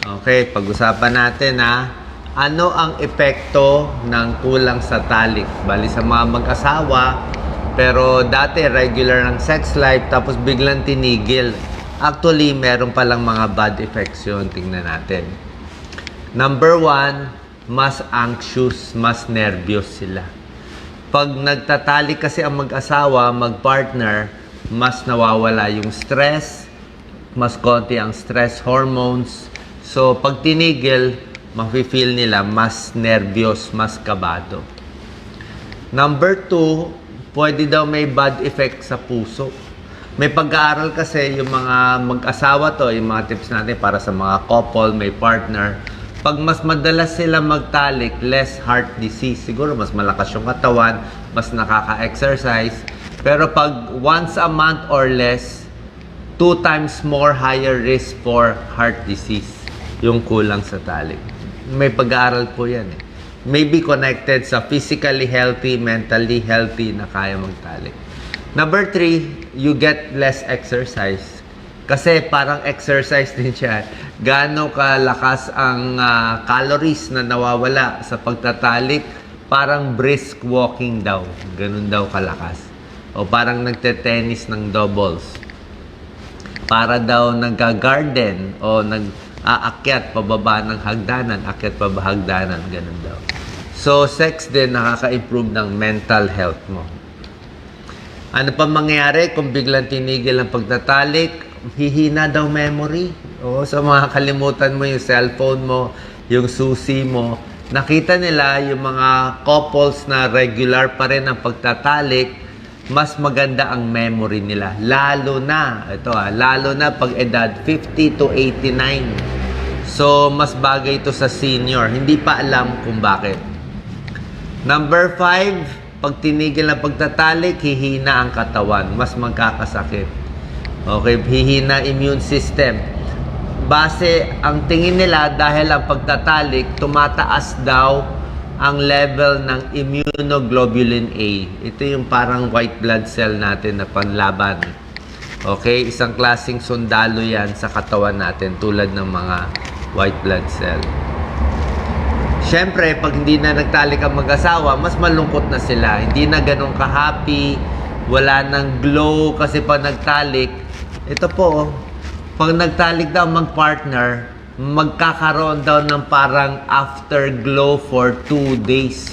Okay, pag-usapan natin ano ang epekto ng kulang sa talik. Bali sa mga mag-asawa, pero dati regular ng sex life, tapos biglang tinigil. Actually, meron palang mga bad effects yun. Tingnan natin. Number 1, mas anxious, mas nervyos sila. Pag nagtatalik kasi ang mag-asawa, mag-partner, mas nawawala yung stress, mas konti ang stress hormones. So, pag tinigil, mafe-feel nila mas nervyos, mas kabado. Number 2, pwede daw may bad effect sa puso. May pag-aaral kasi yung mga mag-asawa to, yung mga tips natin para sa mga couple, may partner. Pag mas madalas sila magtalik, less heart disease. Siguro mas malakas yung katawan, mas nakaka-exercise. Pero pag once a month or less, 2 times more higher risk for heart disease yung kulang sa talik. May pag-aaral po yan eh. Maybe connected sa physically healthy, mentally healthy na kaya magtalik. Number 3, you get less exercise. Kasi parang exercise din siya. Gaano kalakas ang calories na nawawala sa pagtatalik, parang brisk walking daw. Ganun daw kalakas. O parang nagte-tennis ng doubles. Para daw nagka-garden o nag-aakyat pababa ng hagdanan, akyat pababa hagdanan, ganun daw. So, sex din nakaka-improve ng mental health mo. Ano pa mangyayari kung biglang tinigil ang pagtatalik? Hihina daw memory. O, sa mga kalimutan mo yung cellphone mo, yung susi mo. Nakita nila yung mga couples na regular pa rin ang pagtatalik, mas maganda ang memory nila. Lalo na pag edad 50 to 89. So, mas bagay ito sa senior. Hindi pa alam kung bakit. Number 5, pag tinigil na pagtatalik, hihina ang katawan. Mas magkakasakit. Okay, hihina immune system. Base, ang tingin nila dahil ang pagtatalik, tumataas daw ang level ng immunoglobulin A. Ito yung parang white blood cell natin na panlaban. Okay? Isang klaseng sundalo yan sa katawan natin tulad ng mga white blood cell. Siyempre, pag hindi na nagtalik ang mag-asawa, mas malungkot na sila. Hindi na ganun ka-happy, wala nang glow kasi pag nagtalik. Ito po, pag nagtalik daw mag-partner, magkakaroon daw ng parang afterglow for 2 days.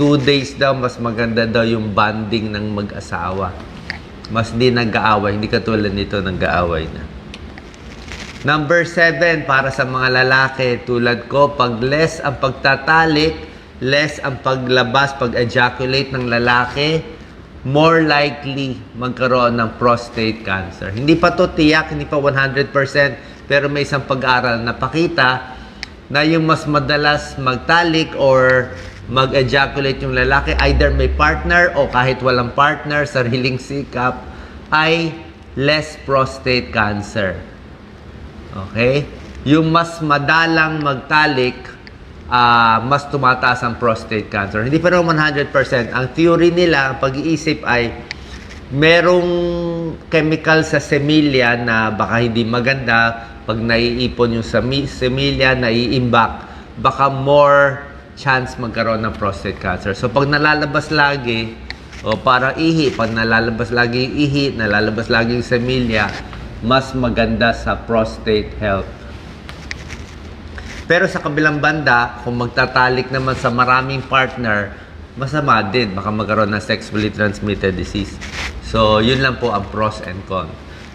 2 days daw, mas maganda daw yung bonding ng mag-asawa. Mas di nag-aaway, hindi katulad nito nag-aaway na. Number 7, para sa mga lalaki, tulad ko, pag less ang pagtatalik, less ang paglabas, pag-ejaculate ng lalaki, more likely magkaroon ng prostate cancer. Hindi pa to tiyak, hindi pa 100%, pero may isang pag-aaral na pakita na yung mas madalas magtalik or mag-ejaculate yung lalaki, either may partner o kahit walang partner, sariling sikap, ay less prostate cancer. Okay? Yung mas madalang magtalik, mas tumataas ang prostate cancer. Hindi pa naman 100%. Ang theory nila, ang pag-iisip ay merong chemical sa semilya na baka hindi maganda. Pag naiipon yung semilya, naiimbak, baka more chance magkaroon ng prostate cancer. So, pag nalalabas lagi, o parang ihi, pag nalalabas lagi yung ihi, nalalabas lagi yung semilya, mas maganda sa prostate health. Pero sa kabilang banda, kung magtatalik naman sa maraming partner, masama din. Baka magkaroon ng sexually transmitted disease. So, yun lang po ang pros and cons.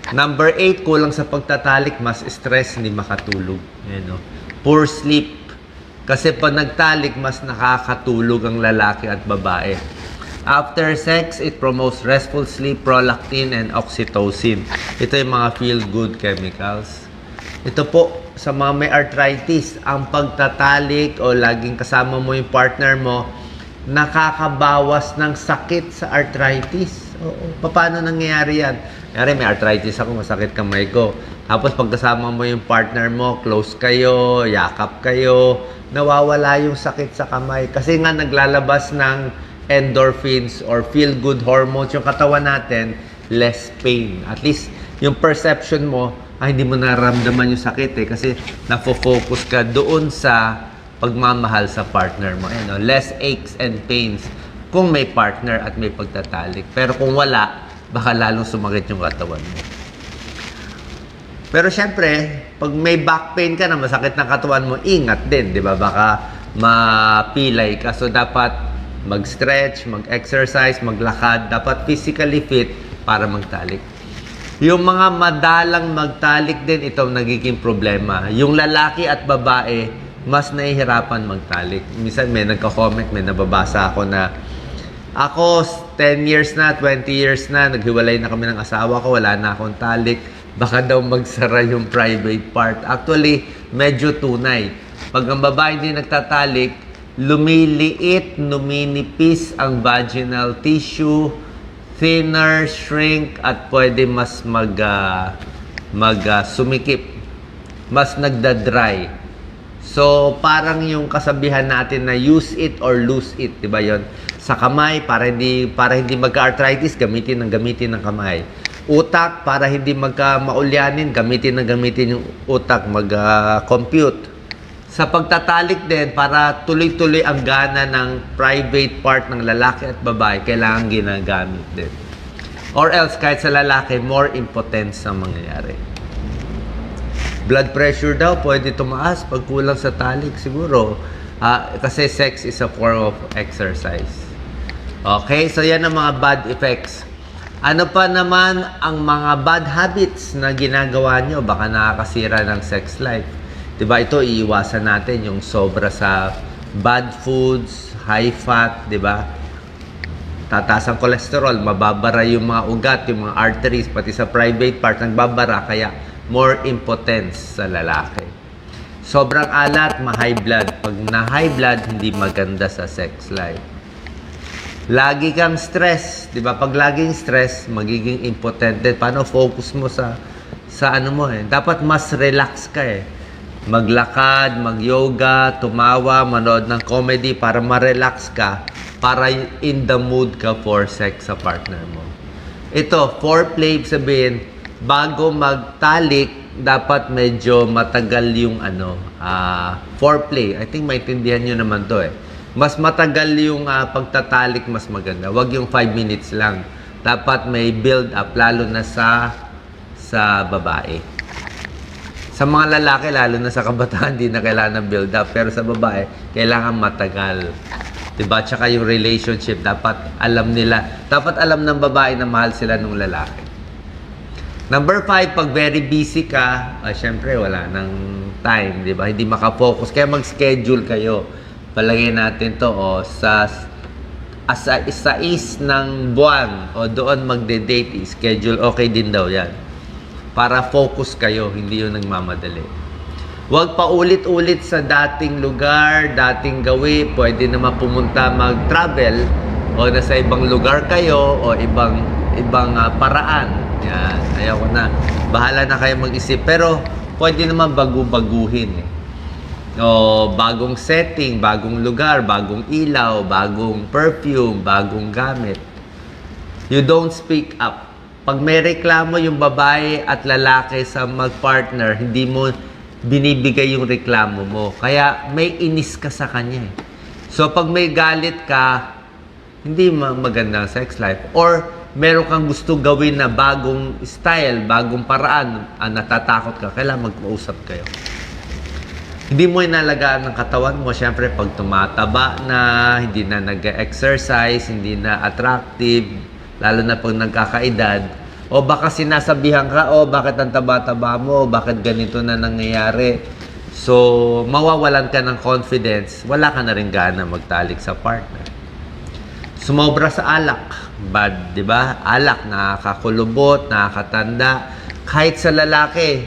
Number 8, kulang sa pagtatalik, mas stress, hindi makatulog. Ayan, no? Poor sleep. Kasi pag nagtalik, mas nakakatulog ang lalaki at babae. After sex, it promotes restful sleep, prolactin, and oxytocin. Ito yung mga feel-good chemicals. Ito po, sa mga may arthritis, ang pagtatalik o laging kasama mo yung partner mo, nakakabawas ng sakit sa arthritis. Oo. Paano nangyayari yan? Kaya may arthritis ako, masakit kamay ko. Tapos pagkasama mo yung partner mo, close kayo, yakap kayo, nawawala yung sakit sa kamay. Kasi nga naglalabas ng endorphins or feel-good hormones yung katawan natin, less pain. At least yung perception mo, hindi mo naramdaman yung sakit eh. Kasi nafo-focus ka doon sa pagmamahal sa partner mo. Less aches and pains kung may partner at may pagtatalik. Pero kung wala, baka lalong sumakit yung katawan mo. Pero syempre, pag may back pain ka na masakit ng katawan mo, ingat din, di ba? Baka mapilay ka. So, dapat mag-stretch, mag-exercise, maglakad. Dapat physically fit para magtalik. Yung mga madalang magtalik din, itong nagiging problema. Yung lalaki at babae, mas nahihirapan magtalik. Minsan may nagka-comment, may nababasa ako na ako, 10 years na, 20 years na, naghiwalay na kami ng asawa ko, wala na akong talik. Baka daw magsara yung private part. Actually, medyo tunay. Pag ang babae hindi nagtatalik, lumiliit, numinipis ang vaginal tissue, thinner, shrink, at pwede mas sumikip. Mas nagda-dry. So, parang yung kasabihan natin na use it or lose it, di ba yun? Sa kamay, para hindi magka-arthritis, gamitin ng kamay. Utak, para hindi maulyanin, gamitin yung utak, mag-compute. Sa pagtatalik din, para tuloy-tuloy ang gana ng private part ng lalaki at babae, kailangan ginagamit din. Or else, kahit sa lalaki, more impotence ang mangyayari. Blood pressure daw, pwede tumaas pag kulang sa talik, siguro. Kasi sex is a form of exercise. Okay, so yan ang mga bad effects. Ano pa naman ang mga bad habits na ginagawa nyo? Baka nakakasira ng sex life. Diba, ito iiwasan natin yung sobra sa bad foods, high fat, diba? Tataas ang cholesterol, mababara yung mga ugat, yung mga arteries, pati sa private part, nagbabara, kaya more impotence sa lalaki. Sobrang alat, ma-high blood. Pag na-high blood, hindi maganda sa sex life. Lagi kang stress, 'di ba? Pag laging stress, magiging impotent din. Paano focus mo sa ano mo eh? Dapat mas relax ka eh. Maglakad, mag-yoga, tumawa, manood ng comedy para ma-relax ka, para in the mood ka for sex sa partner mo. Ito, foreplay, sabihin, bago magtalik, dapat medyo matagal yung foreplay. I think maintindihan nyo naman to eh. Mas matagal yung pagtatalik, mas maganda. Huwag yung 5 minutes lang. Dapat may build up, lalo na sa babae. Sa mga lalaki, lalo na sa kabataan, di na kailangan ng build up. Pero sa babae, kailangan matagal. Diba? Tsaka yung relationship, dapat alam nila. Dapat alam ng babae na mahal sila ng lalaki. Number 5, pag very busy ka, syempre wala nang time, di ba? Hindi makafocus. Kaya mag-schedule kayo. Palagay natin to, sa is ng buwan, doon magde-date, schedule, okay din daw yan. Para focus kayo, hindi yun nagmamadali. Huwag pa ulit-ulit sa dating lugar, dating gawi, pwede naman pumunta mag-travel, o nasa ibang lugar kayo, o ibang paraan. Yan, ayaw ko na. Bahala na kayo mag-isip. Pero, pwede naman bagu-baguhin eh. O, bagong setting, bagong lugar, bagong ilaw, bagong perfume, bagong gamit. You don't speak up. Pag may reklamo yung babae at lalaki sa mag-partner, hindi mo binibigay yung reklamo mo. Kaya may inis ka sa kanya eh. So, pag may galit ka, hindi magandang sex life. Or, meron kang gusto gawin na bagong style, bagong paraan, natatakot ka, kailangan mag-uusap kayo. Hindi mo inalagaan ng katawan mo. Siyempre, pag tumataba na, hindi na nag-exercise, hindi na attractive, lalo na pag nagkakaedad, o baka sinasabihan ka, bakit ang taba-taba mo, bakit ganito na nangyayari. So, mawawalan ka ng confidence, wala ka na rin gana magtalik sa partner. Sumobra sa alak, bad, di ba? Alak, nakakakulubot, nakakatanda. Kahit sa lalaki,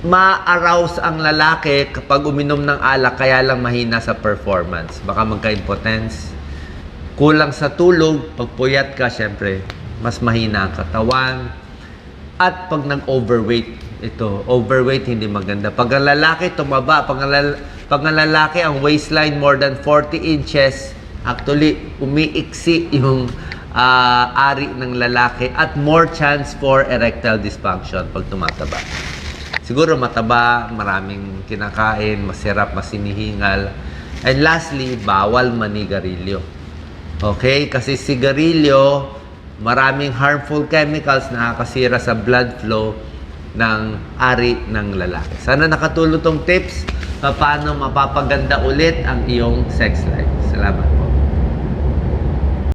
ma-arouse ang lalaki kapag uminom ng alak, kaya lang mahina sa performance. Baka magka-impotence. Kulang sa tulog, pag puyat ka, syempre, mas mahina ang katawan. At pag nag-overweight, ito, overweight hindi maganda. Pag ang lalaki tumaba, pag ang lalaki ang waistline more than 40 inches, actually, umiiksi yung ari ng lalaki at more chance for erectile dysfunction pag tumataba. Siguro mataba, maraming kinakain, masirap, masinihingal. And lastly, bawal manigarilyo. Okay? Kasi sigarilyo, maraming harmful chemicals na nakakasira sa blood flow ng ari ng lalaki. Sana nakatulong tong tips paano mapapaganda ulit ang iyong sex life. Salamat po.